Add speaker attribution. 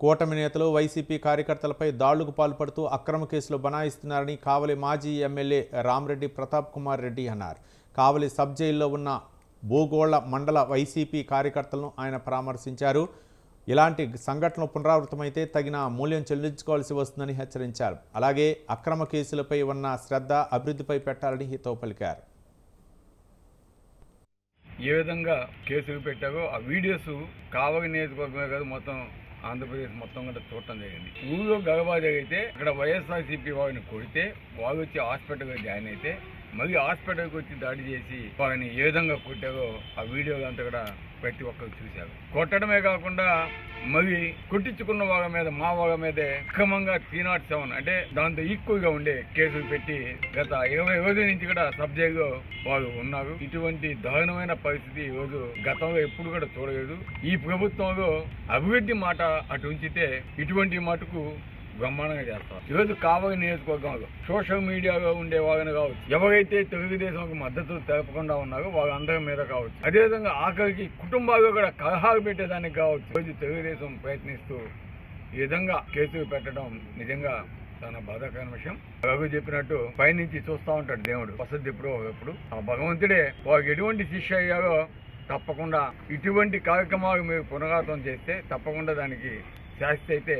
Speaker 1: కూటమి నేతలు వైసీపీ కార్యకర్తలపై దాడులకు పాల్పడుతూ అక్రమ కేసులు బనాయిస్తున్నారని కావలి మాజీ ఎమ్మెల్యే రామరెడ్డి ప్రతాప్ కుమార్ రెడ్డి అన్నారు. కావలి సబ్ జైల్లో ఉన్న భూగోళ మండల వైసీపీ కార్యకర్తలను ఆయన పరామర్శించారు. ఇలాంటి సంఘటనలు పునరావృతమైతే తగిన మూల్యం చెల్లించుకోవాల్సి వస్తుందని హెచ్చరించారు. అలాగే అక్రమ కేసులపై ఉన్న శ్రద్ధ అభివృద్ధిపై పెట్టాలని హితవు పలికారు.
Speaker 2: ఏ విధంగా కేసులు పెట్టారో ఆ వీడియోస్ కావలి నియోజకవర్గమే కాదు మొత్తం ఆంధ్రప్రదేశ్ మొత్తం కూడా చూడటం జరిగింది. ఊళ్ళో గర్భా జరిగితే ఇక్కడ వైఎస్ఆర్సీపీ వారిని కొడితే వాళ్ళు వచ్చి హాస్పిటల్గా జాయిన్ అయితే మళ్ళీ హాస్పిటల్కి వచ్చి దాడి చేసి వారిని ఏ విధంగా కొట్టారో ఆ వీడియోలు అంతా కూడా ప్రతి ఒక్కరు చూశారు. కొట్టడమే కాకుండా మళ్ళీ కొట్టించుకున్న వాళ్ళ మీద మా వాళ్ళ మీదే అక్రమంగా 307 అంటే దాంతో ఈక్వల్గా ఉండే కేసులు పెట్టి గత 20 రోజుల నుంచి కూడా సబ్ జైల్లో వాళ్ళు ఉన్నారు. ఇటువంటి దారుణమైన పరిస్థితి ఈ రోజు గతంలో ఎప్పుడు కూడా చూడలేదు. ఈ ప్రభుత్వంలో అభివృద్ధి మాట అటు ఉంచితే ఇటువంటి మటుకు బ్రహ్మాండంగా చేస్తారు. ఈరోజు కావలి నియోజకవర్గంలో సోషల్ మీడియాలో ఉండే వాళ్ళని కావచ్చు, ఎవరైతే తెలుగుదేశంకు మద్దతు తెలపకుండా ఉన్నారో వాళ్ళందరి మీద కావచ్చు, అదేవిధంగా ఆఖరికి కుటుంబాలు కూడా కలహాలు పెట్టేదానికి కావచ్చు, ఈరోజు తెలుగుదేశం ప్రయత్నిస్తూ ఈ విధంగా కేసులు పెట్టడం నిజంగా చాలా బాధాకరమైన విషయం. రఘు చెప్పినట్టు పైనుంచి చూస్తూ ఉంటాడు దేవుడు, వసతి ఎప్పుడు ఆ భగవంతుడే వాళ్ళకి ఎటువంటి శిక్ష అయ్యారో తప్పకుండా ఇటువంటి కార్యక్రమాలు మీరు పునరావృతం చేస్తే తప్పకుండా దానికి శాస్తి అయితే